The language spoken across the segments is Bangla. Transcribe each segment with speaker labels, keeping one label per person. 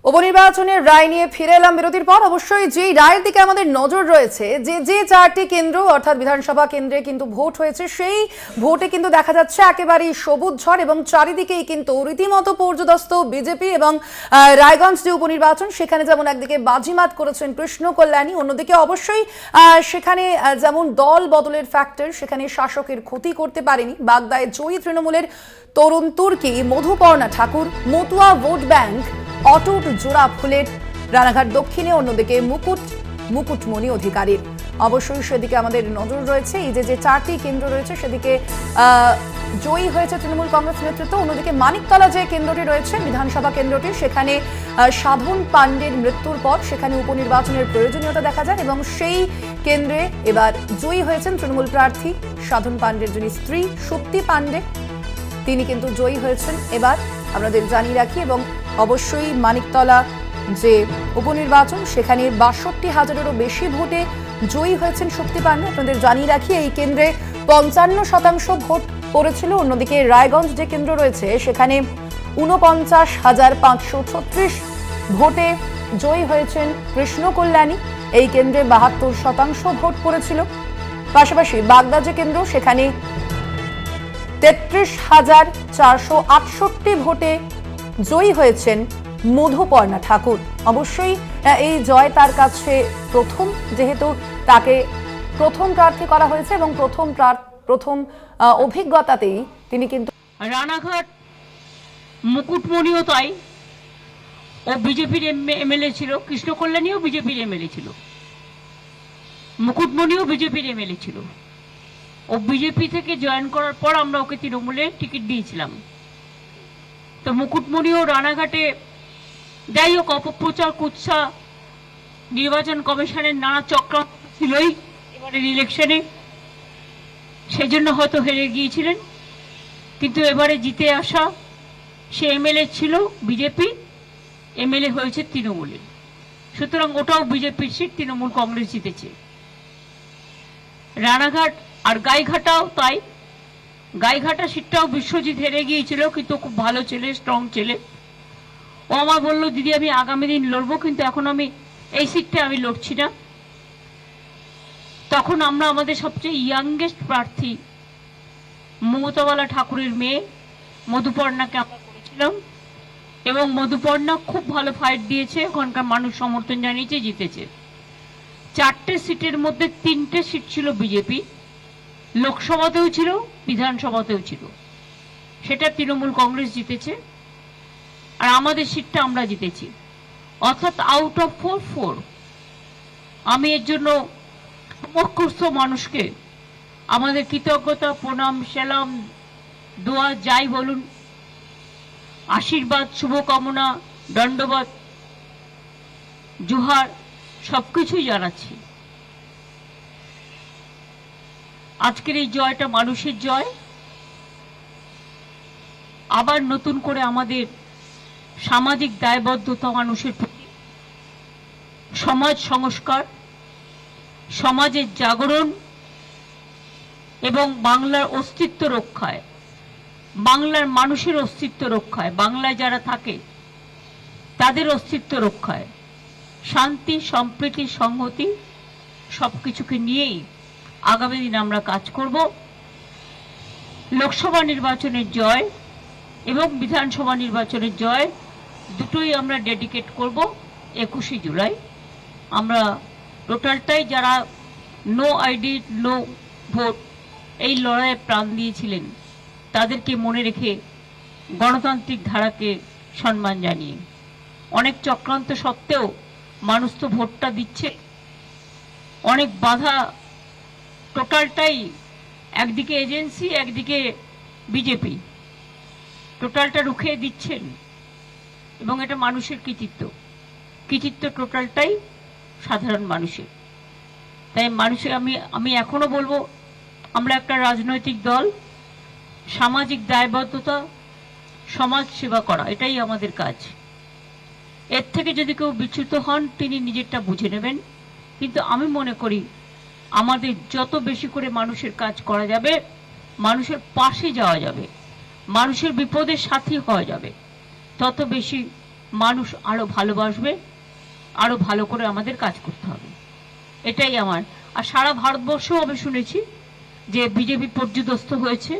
Speaker 1: উপনির্বাচনের রায় নিয়ে ফিরে এলাম বিরতির পর। অবশ্যই যেই রায়ের দিকে আমাদের নজর রয়েছে, যে চারটি কেন্দ্র অর্থাৎ বিধানসভা কেন্দ্রে কিন্তু ভোট হয়েছে, সেই ভোটে কিন্তু দেখা যাচ্ছে একেবারেই সবুজ ঝড় এবং চারিদিকেই কিন্তু রীতিমতো পর্যদস্ত বিজেপি। এবং রায়গঞ্জ যে উপনির্বাচন, সেখানে যেমন একদিকে বাজিমাত করেছেন কৃষ্ণ কল্যাণী, অন্যদিকে অবশ্যই সেখানে যেমন দল বদলের ফ্যাক্টর, সেখানে শাসকের ক্ষতি করতে পারেনি। বাগদায় জয়ী তৃণমূলের তরুণ তুর্কি মধুপর্ণা ঠাকুর, মতুয়া ভোট ব্যাংক অটুট জোড়া ফুলের রানাঘাট দক্ষিণে, অন্যদিকে মুকুটমণি অধিকারীর। অবশ্যই সেদিকে আমাদের নজর রয়েছে। এই যে চারটি কেন্দ্র রয়েছে সেদিকে জয়ী হয়েছে তৃণমূল কংগ্রেস নেতৃত্ব। অন্যদিকে মানিকতলা যে কেন্দ্রটি রয়েছে বিধানসভা কেন্দ্রটি, সেখানে সাধন পাণ্ডের মৃত্যুর পর সেখানে উপনির্বাচনের প্রয়োজনীয়তা দেখা যায় এবং সেই কেন্দ্রে এবার জয়ী হয়েছেন তৃণমূল প্রার্থী সাধন পাণ্ডের যিনি স্ত্রী সুপ্তি পাণ্ডে, তিনি কিন্তু জয়ী হয়েছেন এবার, আপনাদের জানিয়ে রাখি। এবং অবশ্যই মানিকতলা যে উপনির্বাচন, সেখানে ৬২,০০০-এরও বেশি ভোটে জয়ী হয়েছেন সুপ্তি পাণ্ডে, আপনাদের জানিয়ে রাখি। এই কেন্দ্রে ৫৫% ভোট পড়েছিল। অন্যদিকে রায়গঞ্জ যে কেন্দ্র রয়েছে সেখানে ৪৯,৫৩৬ ভোটে জয়ী হয়েছেন কৃষ্ণ কল্যাণী, এই কেন্দ্রে ৭২% ভোট পড়েছিল। পাশাপাশি বাগদা যে কেন্দ্র, সেখানে ৩৩,৪৬৮ ভোটে জয়ী হয়েছেন মধুপর্ণা ঠাকুর। অবশ্যই এই জয় তার কাছে প্রথম, যেহেতু তাকে প্রথম প্রার্থী করা হয়েছে এবং প্রথম অভিজ্ঞতাতেই তিনি কিন্তু।
Speaker 2: রানাঘাট মুকুটমণিও তাই, ও বিজেপির এমএলএ ছিল, কৃষ্ণ কল্যাণীও বিজেপির এমএলএ ছিল, মুকুটমণিও বিজেপির এমএলএ ছিল। ও বিজেপি থেকে জয়েন করার পর আমরা ওকে তৃণমূলের টিকিট দিয়েছিলাম। তো মুকুটমণিও রানাঘাটে যাই হোক অপপ্রচার কুৎসা, নির্বাচন কমিশনের নানা চক্রান্ত ছিলই এবারের ইলেকশনে, সেজন্য হয়তো হেরে গিয়েছিলেন। কিন্তু এবারে জিতে আসা, সে এমএলএ ছিল বিজেপি, এমএলএ হয়েছে তৃণমূলের, সুতরাং ওটাও বিজেপির সিট, তৃণমূল কংগ্রেস জিতেছে। রানাঘাট আর গাইঘাটাও তাই, গাইঘাটা সিটটাও বিশ্বজিৎ হেরে গিয়েছিল, কিন্তু খুব ভালো ছেলে, স্ট্রং ছেলে। ও আমার বললো, দিদি আমি আগামী দিন লড়বো, কিন্তু এখন আমি এই সিটটা আমি লড়ছি না। তখন আমরা আমাদের সবচেয়ে ইয়াংগেস্ট প্রার্থী মমতাওয়ালা ঠাকুরের মেয়ে মধুপর্ণাকে আমরা করেছিলাম এবং মধুপর্ণা খুব ভালো ফাইট দিয়েছে, ওখানকার মানুষ সমর্থন জানিয়েছে, জিতেছে। 4টে সিটের মধ্যে 3টে সিট ছিল বিজেপি, লোকসভাতেও ছিল, বিধানসভাতেও ছিল, সেটা তৃণমূল কংগ্রেস জিতেছে, আর আমাদের সিটটা আমরা জিতেছি, অর্থাৎ আউট অফ 4। আমি এর জন্য সমস্ত মানুষকে আমাদের কৃতজ্ঞতা, প্রণাম, সেলাম, দোয়া যাই বলুন, আশীর্বাদ, শুভকামনা, দণ্ডবাদ, জোহার সবকিছুই জানাচ্ছি। আজকের এই জয়টা মানুষের জয়। আবার নতুন করে আমাদের সামাজিক দায়বদ্ধতা, মানুষের প্রতি সমাজ সংস্কার, সমাজের জাগরণ এবং বাংলার অস্তিত্ব রক্ষায়, বাংলার মানুষের অস্তিত্ব রক্ষায়, বাংলায় যারা থাকে তাদের অস্তিত্ব রক্ষায়, শান্তি, সম্প্রীতি, সংহতি সবকিছুকে নিয়েই আগামী দিন আমরা কাজ করব। লোকসভা নির্বাচনের জয় এবং বিধানসভা নির্বাচনের জয় দুটোই আমরা ডেডিকেট করব 21শে জুলাই। আমরা টোটালটাই যারা নো আইডি নো ভোট এই লড়াইয়ে প্রাণ দিয়েছিলেন তাদেরকে মনে রেখে গণতান্ত্রিক ধারাকে সম্মান জানিয়ে, অনেক চক্রান্ত সত্ত্বেও মানুষ তো ভোটটা দিচ্ছে, অনেক বাধা, টোটালটাই একদিকে এজেন্সি একদিকে বিজেপি, টোটালটা রুখে দিচ্ছেন এবং এটা মানুষের কৃতিত্ব টোটালটাই সাধারণ মানুষের। তাই মানুষের আমি এখনো বলবো, আমরা একটা রাজনৈতিক দল, সামাজিক দায়বদ্ধতা, সমাজ সেবা করা এটাই আমাদের কাজ। এর থেকে যদি কেউ বিচ্যুত হন তিনি নিজেরটা বুঝে নেবেন, কিন্তু আমি মনে করি আমাদের যত বেশি করে মানুষের কাজ করা যাবে, মানুষের পাশে যাওয়া যাবে, মানুষের বিপদের সাথী হওয়া যাবে, তত বেশি মানুষ আরো ভালোবাসবে, আরো ভালো করে আমাদের কাজ করতে হবে, এটাই আমার। আর সারা ভারতবর্ষেও আমি শুনেছি যে বিজেপি পর্যুদস্ত হয়েছে।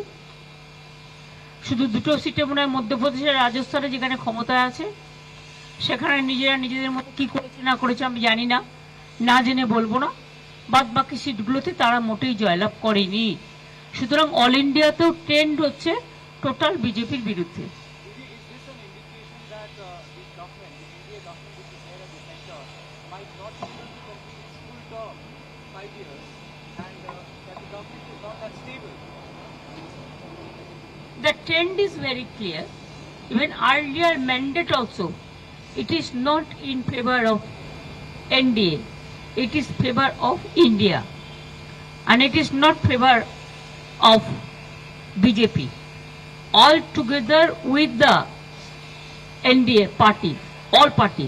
Speaker 2: শুধু দুটো সিটে মনে হয় মধ্যপ্রদেশের, রাজস্থানে যেখানে ক্ষমতায় আছে, সেখানে নিজেরা নিজেদের মতো কি করেছে না করেছে আমি জানি না, না জেনে বলবো না। বাদ বাকি সিটগুলোতে তারা মোটেই জয়লাভ করেনি। সুতরাং অল ইন্ডিয়াতেও ট্রেন্ড হচ্ছে টোটাল বিজেপির বিরুদ্ধে। The trend is very clear. Even earlier mandate also, it is not in favor of NDA. It is favor of India, and it is not favor of BJP. All together with the NDA party, all party.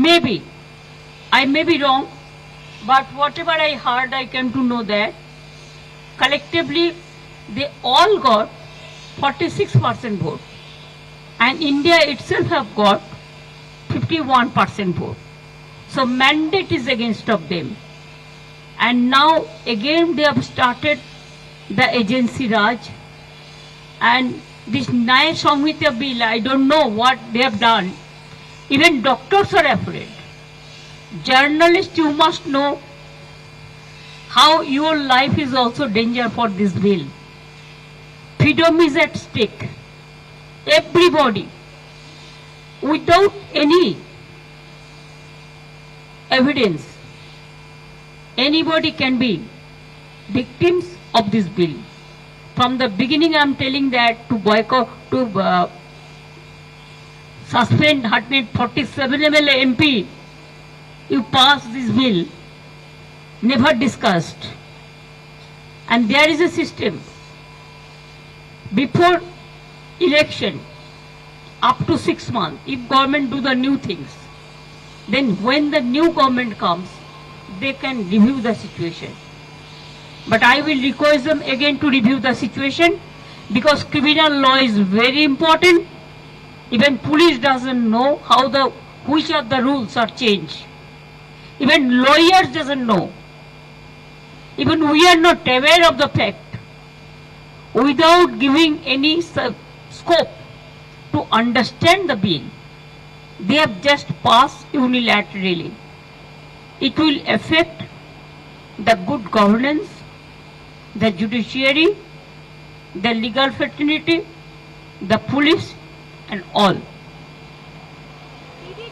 Speaker 2: Maybe I may be wrong, but whatever I heard, I came to know that collectively they all got 46% vote, and India itself have got 51% vote. So mandate is against of them, and now again they have started the agency Raj, and this Nyaya Samhita bill, I don't know what they have done. Even doctors are afraid. Journalists, you must know how your life is also danger for this bill. Freedom is at stake. Everybody, without any evidence, anybody can be victims of this bill. From the beginning I am telling that to boycott, to suspend 147 MLA MP, you pass this bill, never discussed. And there is a system. Before election, up to 6 months, if government do the new things, then when the new government comes, they can review the situation. But I will request them again to review the situation, because criminal law is very important. Even police doesn't know how which of the rules are changed. Even lawyers doesn't know. Even we are not aware of the fact. Without giving any scope to understand the bill, they have just passed unilaterally. It will affect the good governance, the judiciary, the legal fraternity, the police, and all.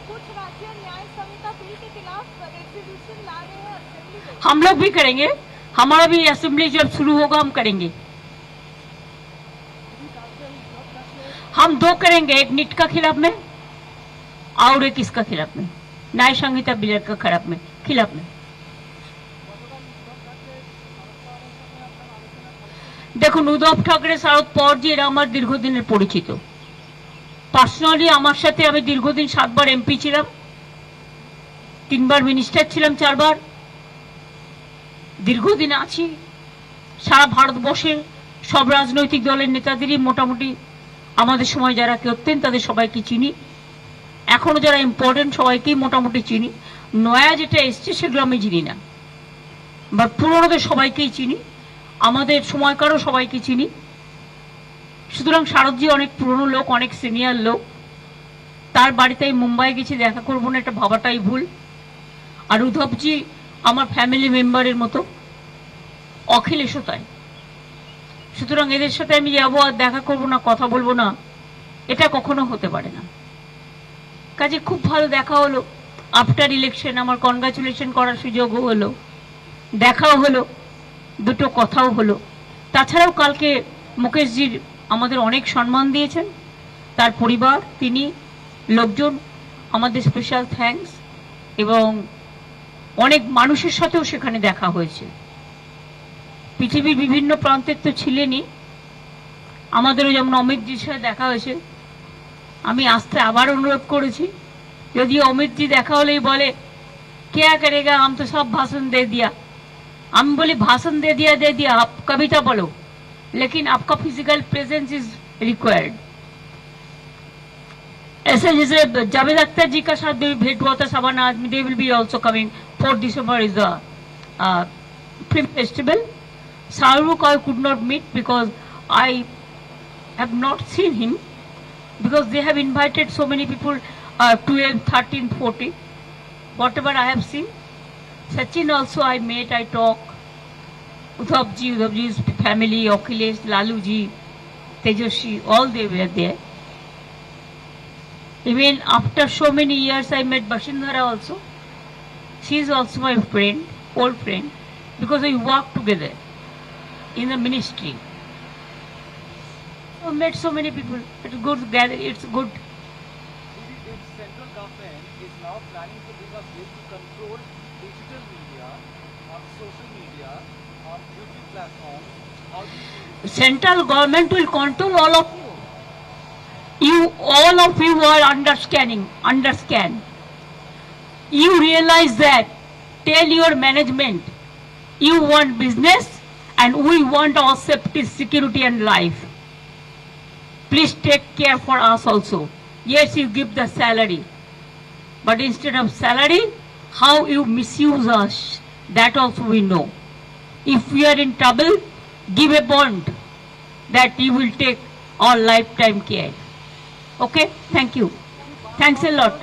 Speaker 3: कुछ राज्य न्याय संहिता बिल के खिलाफ रेजोल्यूशन ला रहे हैं असेंबली में।
Speaker 2: हम लोग भी करेंगे, हमारा भी असेंबली जब शुरू होगा हम करेंगे। हम दो करेंगे, एक नीट का खिलाफ में और एक इसका खिलाफ में, न्याय संहिता बिल का खिलाफ में। দেখুন, উদ্ধব ঠাকরে, শরদ পাওয়ারজি এরা আমার দীর্ঘদিনের পরিচিত। পার্সোনালি আমার সাথে আমি দীর্ঘদিন 7 বার এমপি ছিলাম, 3 বার মিনিস্টার ছিলাম, 4 বার দীর্ঘদিন আছি। সারা ভারতবর্ষের সব রাজনৈতিক দলের নেতাদেরই মোটামুটি আমাদের সময় যারা করতেন তাদের সবাইকে চিনি, এখনো যারা ইম্পর্টেন্ট সবাইকেই মোটামুটি চিনি। নয়া যেটা এসছে সেগুলো আমি চিনি না, বাট পুরোনোদের সবাইকেই চিনি, আমাদের সময়কারও সবাইকে চিনি। সুতরাং শারদজি অনেক পুরনো লোক, অনেক সিনিয়র লোক, তার বাড়িতে মুম্বাই গেছি, দেখা করবো না এটা ভাবাটাই ভুল। আর উদ্ধবজি আমার ফ্যামিলি মেম্বারের মতো, অখিলেশও তাই। সুতরাং এদের সাথে আমি যাবো আর দেখা করবো না, কথা বলবো না, এটা কখনো হতে পারে না। কাজে খুব ভালো দেখা হলো, আফটার ইলেকশন আমার কনগ্রাচুলেশন করার সুযোগও হলো, দেখাও হলো, দুটো কথাও হলো। তাছাড়াও কালকে মুকেশজির আমাদের অনেক সম্মান দিয়েছেন, তার পরিবার, তিনি, লোকজন, আমাদের স্পেশাল থ্যাঙ্কস। এবং অনেক মানুষের সাথেও সেখানে দেখা হয়েছে, পৃথিবীর বিভিন্ন প্রান্তের তো ছিলেনই, আমাদেরও যেমন অমিতজির সাথে দেখা হয়েছে। আমি আসতে আবার অনুরোধ করেছি, যদি অমিতজি দেখা হলেই বলে क्या करेगा, हम तो सब भाषण दे दिया। हम बोले भाषण दे दिया, आप कविता बोलो, लेकिन आपका फिजिकल प्रेजेंस इज रिक्वायर्ड। ऐसे जैसे जावेद अख्तर जी का साथ भी भेंट हुआ था साबाना आदमी, they will be also coming. 4 December is the film festival. Shahrukh I could not meet because I have not seen him, because they have invited so many people, 12, 13, 14, whatever I have seen. Sachin also I met, I talk. Udhavji's family, Akhilesh, Laluji, Tejoshi, all they were there. Even after so many years I met Bashindhara also. She is also my friend, old friend, because we worked together in the ministry. I met so many people. It's good gather. It's good.
Speaker 4: If central government is now planning to bring a bill to control digital media, on social media, on YouTube platforms, how do you see this?
Speaker 2: Central government will control all of you. All of you are understand. You realize that. Tell your management, you want business and we want our safety, security and life. Please take care for us also. Yes, you give the salary, but instead of salary, how you misuse us, that also we know. If we are in trouble, give a bond that you will take our lifetime care. Okay, thank you. Thanks a lot.